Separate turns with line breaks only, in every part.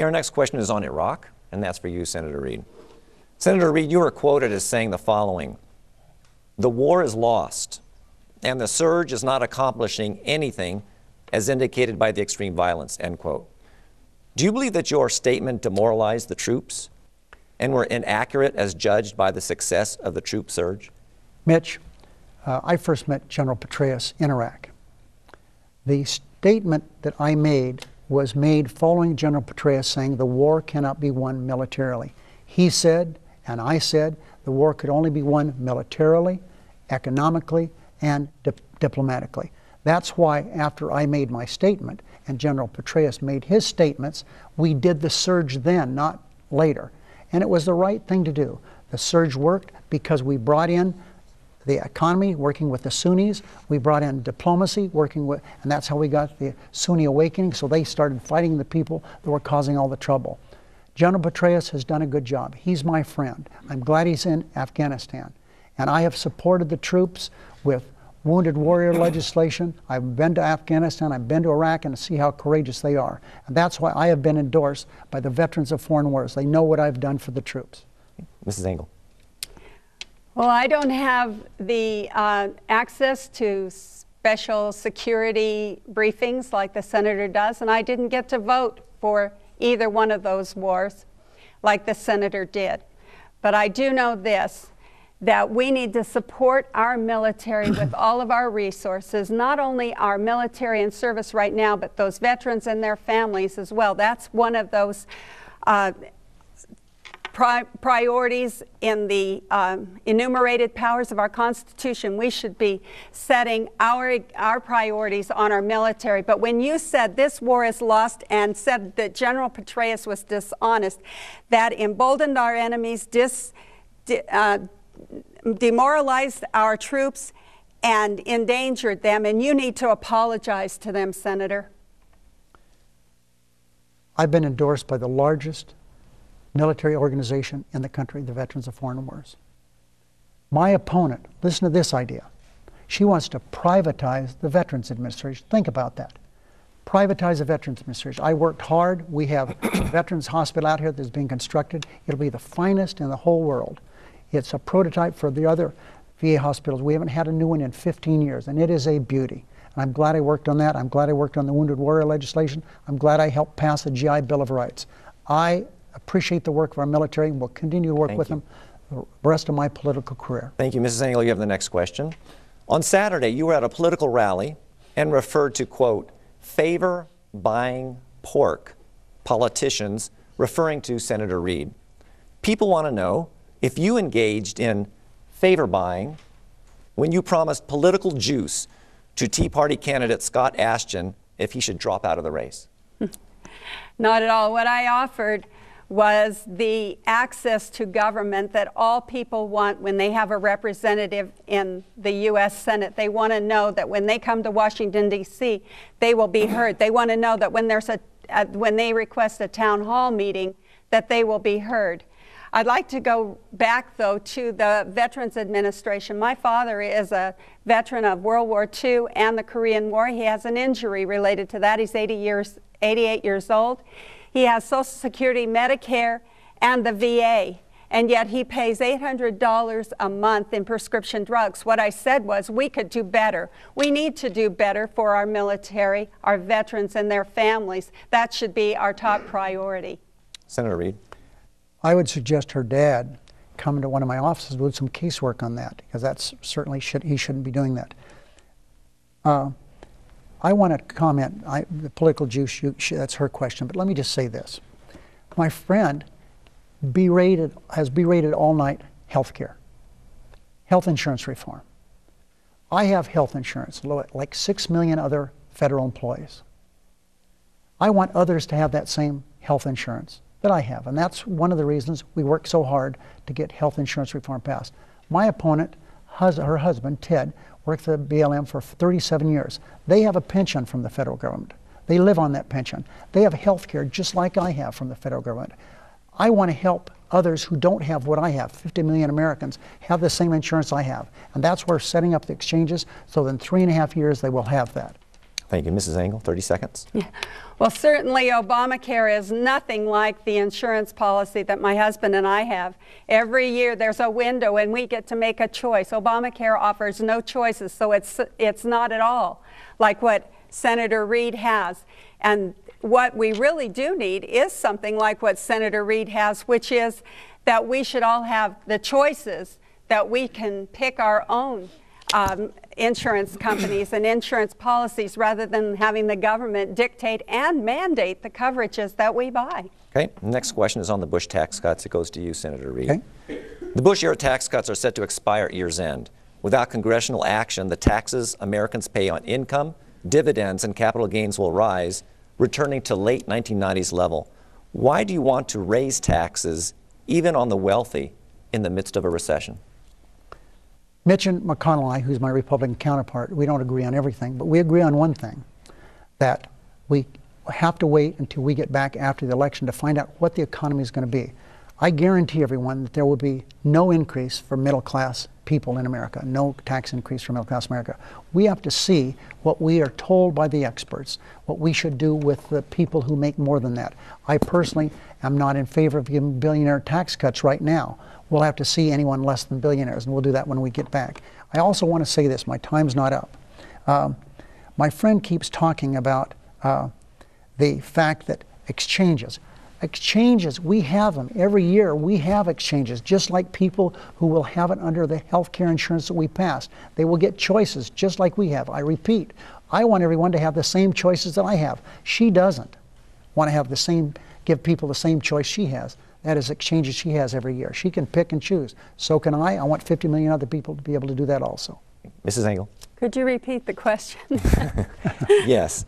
Here, our next question is on Iraq, and that's for you, Senator Reid. Senator Reid, you were quoted as saying the following: "The war is lost, and the surge is not accomplishing anything as indicated by the extreme violence," end quote. Do you believe that your statement demoralized the troops and were inaccurate as judged by the success of the troop surge?
Mitch, I first met General Petraeus in Iraq. The statement that I made was made following General Petraeus saying the war cannot be won militarily. He said, and I said, the war could only be won militarily, economically, and diplomatically. That's why after I made my statement and General Petraeus made his statements, we did the surge then, not later. And it was the right thing to do. The surge worked because we brought in the economy, working with the Sunnis. We brought in diplomacy, working with, and that's how we got the Sunni awakening. So they started fighting the people that were causing all the trouble. General Petraeus has done a good job. He's my friend. I'm glad he's in Afghanistan. And I have supported the troops with wounded warrior legislation. I've been to Afghanistan, I've been to Iraq, and to see how courageous they are. And that's why I have been endorsed by the veterans of foreign wars. They know what I've done for the troops.
Mrs. Engel.
Well, I don't have the access to special security briefings like the senator does, and I didn't get to vote for either one of those wars like the senator did. But I do know this, that we need to support our military with all of our resources, not only our military in service right now, but those veterans and their families as well. That's one of those priorities in the enumerated powers of our Constitution. We should be setting our priorities on our military. But when you said this war is lost and said that General Petraeus was dishonest, that emboldened our enemies, demoralized our troops, and endangered them, and you need to apologize to them, Senator.
I've been endorsed by the largest military organization in the country, the Veterans of Foreign Wars. My opponent, listen to this idea. She wants to privatize the Veterans Administration. Think about that. Privatize the Veterans Administration. I worked hard. We have a Veterans Hospital out here that's being constructed. It'll be the finest in the whole world. It's a prototype for the other VA hospitals. We haven't had a new one in 15 years, and it is a beauty. And I'm glad I worked on that. I'm glad I worked on the Wounded Warrior legislation. I'm glad I helped pass the GI Bill of Rights. I appreciate the work of our military and will continue to work with them the rest of my political career.
Thank you. Mrs. Engel, you have the next question. On Saturday, you were at a political rally and referred to, quote, favor buying pork politicians, referring to Senator Reid. People want to know if you engaged in favor buying when you promised political juice to Tea Party candidate Scott Ashton if he should drop out of the race.
Not at all. What I offered was the access to government that all people want when they have a representative in the U.S. Senate. They want to know that when they come to Washington, D.C., they will be heard. They want to know that when they request a town hall meeting, that they will be heard. I'd like to go back, though, to the Veterans Administration. My father is a veteran of World War II and the Korean War. He has an injury related to that. He's 88 years old. He has Social Security, Medicare, and the VA, and yet he pays $800 a month in prescription drugs. What I said was we could do better. We need to do better for our military, our veterans, and their families. That should be our top priority.
Senator Reid.
I would suggest her dad come to one of my offices with some casework on that, because that's certainly he shouldn't be doing that. I want to comment, the political juice, that's her question, but let me just say this. My friend has berated all night health care, health insurance reform. I have health insurance, like 6 million other federal employees. I want others to have that same health insurance that I have, and that's one of the reasons we work so hard to get health insurance reform passed. My opponent, her husband, Ted, worked for BLM for 37 years. They have a pension from the federal government. They live on that pension. They have health care just like I have from the federal government. I want to help others who don't have what I have, 50 million Americans, have the same insurance I have. And that's where setting up the exchanges, so in 3.5 years they will have that.
Thank you. Mrs. Engel, 30 seconds.
Yeah. Well, certainly Obamacare is nothing like the insurance policy that my husband and I have. Every year there's a window and we get to make a choice. Obamacare offers no choices, so it's not at all like what Senator Reid has. And what we really do need is something like what Senator Reid has, which is that we should all have the choices, that we can pick our own insurance companies and insurance policies rather than having the government dictate and mandate the coverages that we buy.
Okay, next question is on the Bush tax cuts. It goes to you, Senator Reid.
Okay.
The Bush-era tax cuts are set to expire at year's end. Without congressional action, the taxes Americans pay on income, dividends, and capital gains will rise, returning to late 1990s level. Why do you want to raise taxes, even on the wealthy, in the midst of a recession?
Mitch and McConnell and I, who's my Republican counterpart, we don't agree on everything, but we agree on one thing, that we have to wait until we get back after the election to find out what the economy is going to be. I guarantee everyone that there will be no increase for middle-class people in America, no tax increase for middle-class America. We have to see what we are told by the experts, what we should do with the people who make more than that. I personally am not in favor of giving billionaire tax cuts right now. We'll have to see anyone less than billionaires, and we'll do that when we get back. I also want to say this, my time's not up. My friend keeps talking about the fact that exchanges, we have them. Every year we have exchanges, just like people who will have it under the health care insurance that we passed. They will get choices just like we have. I repeat, I want everyone to have the same choices that I have. She doesn't want to have the same, give people the same choice she has. That is exchanges she has every year. She can pick and choose. So can I. I want 50 million other people to be able to do that also.
Mrs. Engel.
Could you repeat the question?
Yes.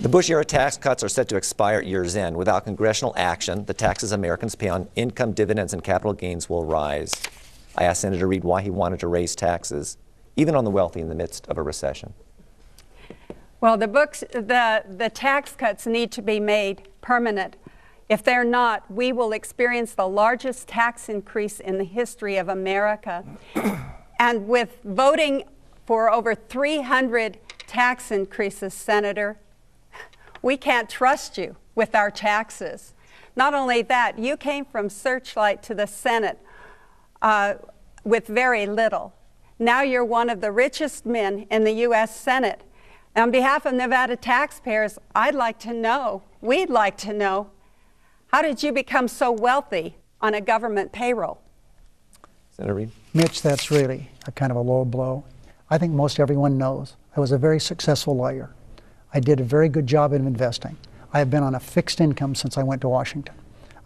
The Bush-era tax cuts are set to expire at year's end. Without congressional action, the taxes Americans pay on income, dividends, and capital gains will rise. I asked Senator Reid why he wanted to raise taxes, even on the wealthy, in the midst of a recession.
Well, the tax cuts need to be made permanent. If they're not, we will experience the largest tax increase in the history of America. And with voting for over 300 tax increases, Senator, we can't trust you with our taxes. Not only that, you came from Searchlight to the Senate with very little. Now you're one of the richest men in the U.S. Senate. On behalf of Nevada taxpayers, I'd like to know, we'd like to know, how did you become so wealthy on a government payroll?
Senator Reid.
Mitch, that's really a kind of a low blow. I think most everyone knows I was a very successful lawyer. I did a very good job in investing. I have been on a fixed income since I went to Washington.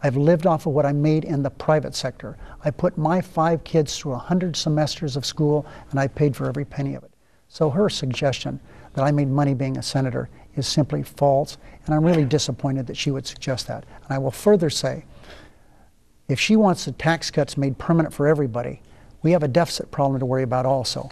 I've lived off of what I made in the private sector. I put my 5 kids through 100 semesters of school, and I paid for every penny of it. So her suggestion that I made money being a senator is simply false, and I'm really disappointed that she would suggest that. And I will further say, if she wants the tax cuts made permanent for everybody, we have a deficit problem to worry about also.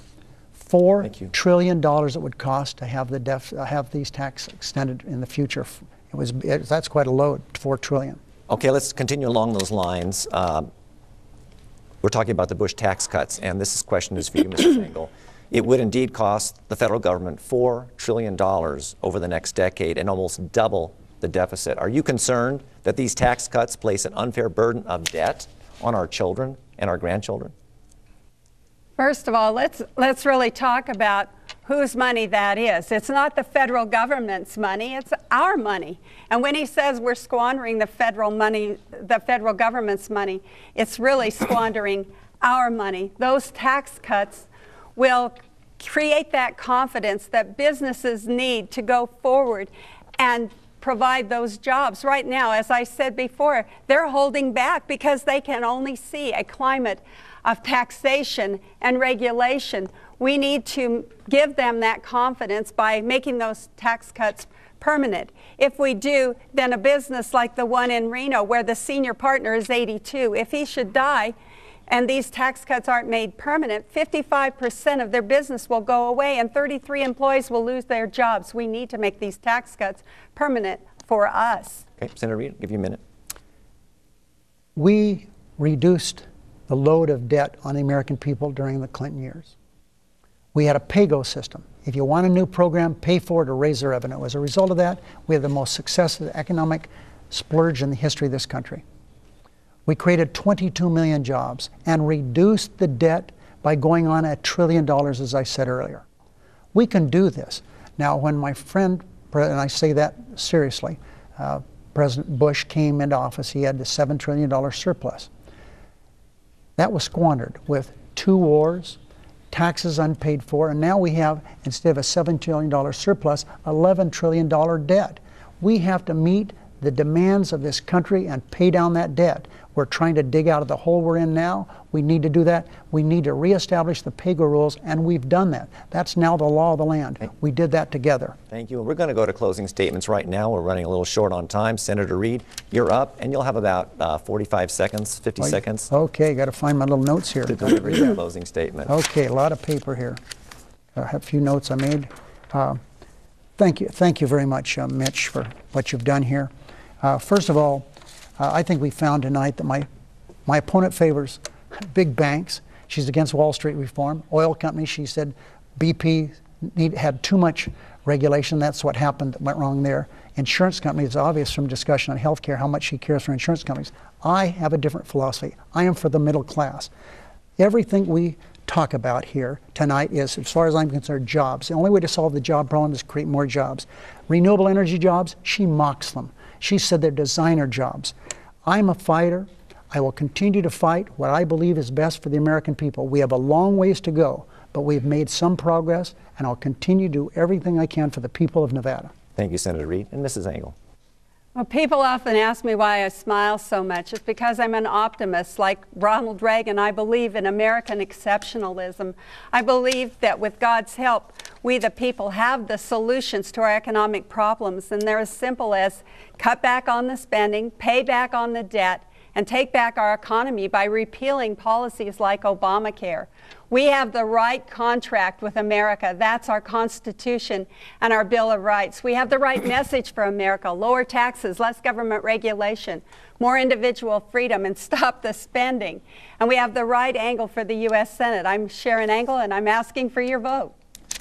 $4 trillion it would cost to have these tax extended in the future. That's quite a load, $4 trillion.
Okay, let's continue along those lines. We're talking about the Bush tax cuts, and this question is for you, Mr. Engel. It would indeed cost the federal government $4 trillion over the next decade and almost double the deficit. Are you concerned that these tax cuts place an unfair burden of debt on our children and our grandchildren?
First of all, let's really talk about whose money that is. It's not the federal government's money, it's our money. And when he says we're squandering the federal money, the federal government's money, it's really squandering our money. Those tax cuts will create that confidence that businesses need to go forward and provide those jobs. Right now, as I said before, they're holding back because they can only see a climate of taxation and regulation. We need to give them that confidence by making those tax cuts permanent. If we do, then a business like the one in Reno, where the senior partner is 82, if he should die and these tax cuts aren't made permanent, 55% of their business will go away and 33 employees will lose their jobs. We need to make these tax cuts permanent for us.
Okay, Senator Reid, I'll give you a minute.
We reduced the load of debt on the American people during the Clinton years. We had a pay-go system. If you want a new program, pay for it or raise the revenue. As a result of that, we have the most successful economic splurge in the history of this country. We created 22 million jobs and reduced the debt by going on $1 trillion, as I said earlier. We can do this. Now, when my friend, and I say that seriously, President Bush came into office, he had the $7 trillion surplus. That was squandered with 2 wars, taxes unpaid for, and now we have, instead of a $7 trillion surplus, $11 trillion debt. We have to meet the demands of this country and pay down that debt. We're trying to dig out of the hole we're in now. We need to do that. We need to reestablish the PAYGO rules, and we've done that. That's now the law of the land. We did that together.
Thank you. We're going to go to closing statements right now. We're running a little short on time. Senator Reid, you're up, and you'll have about 45 seconds, 50 seconds.
Okay, got to find my little notes here.
To deliver your closing statement.
Okay, a lot of paper here. I have a few notes I made. Thank you very much, Mitch, for what you've done here. First of all, I think we found tonight that my opponent favors big banks. She's against Wall Street reform. Oil companies, she said BP had too much regulation. That's what happened that went wrong there. Insurance companies, it's obvious from discussion on health care how much she cares for insurance companies. I have a different philosophy. I am for the middle class. Everything we talk about here tonight is, as far as I'm concerned, jobs. The only way to solve the job problem is create more jobs. Renewable energy jobs, she mocks them. She said they're designer jobs. I'm a fighter. I will continue to fight what I believe is best for the American people. We have a long ways to go, but we've made some progress, and I'll continue to do everything I can for the people of Nevada.
Thank you, Senator Reid. And Mrs. Engel.
Well, people often ask me why I smile so much. It's because I'm an optimist. Like Ronald Reagan, I believe in American exceptionalism. I believe that with God's help, we the people have the solutions to our economic problems, and they're as simple as cut back on the spending, pay back on the debt, and take back our economy by repealing policies like Obamacare. We have the right contract with America. That's our Constitution and our Bill of Rights. We have the right message for America: lower taxes, less government regulation, more individual freedom, and stop the spending. And we have the right angle for the U.S. Senate. I'm Sharron Engel, and I'm asking for your vote.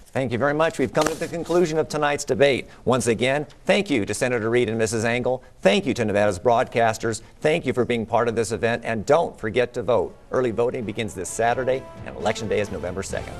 Thank you very much. We've come to the conclusion of tonight's debate. Once again, thank you to Senator Reid and Mrs. Engel. Thank you to Nevada's broadcasters. Thank you for being part of this event. And don't forget to vote. Early voting begins this Saturday, and Election Day is November 2nd.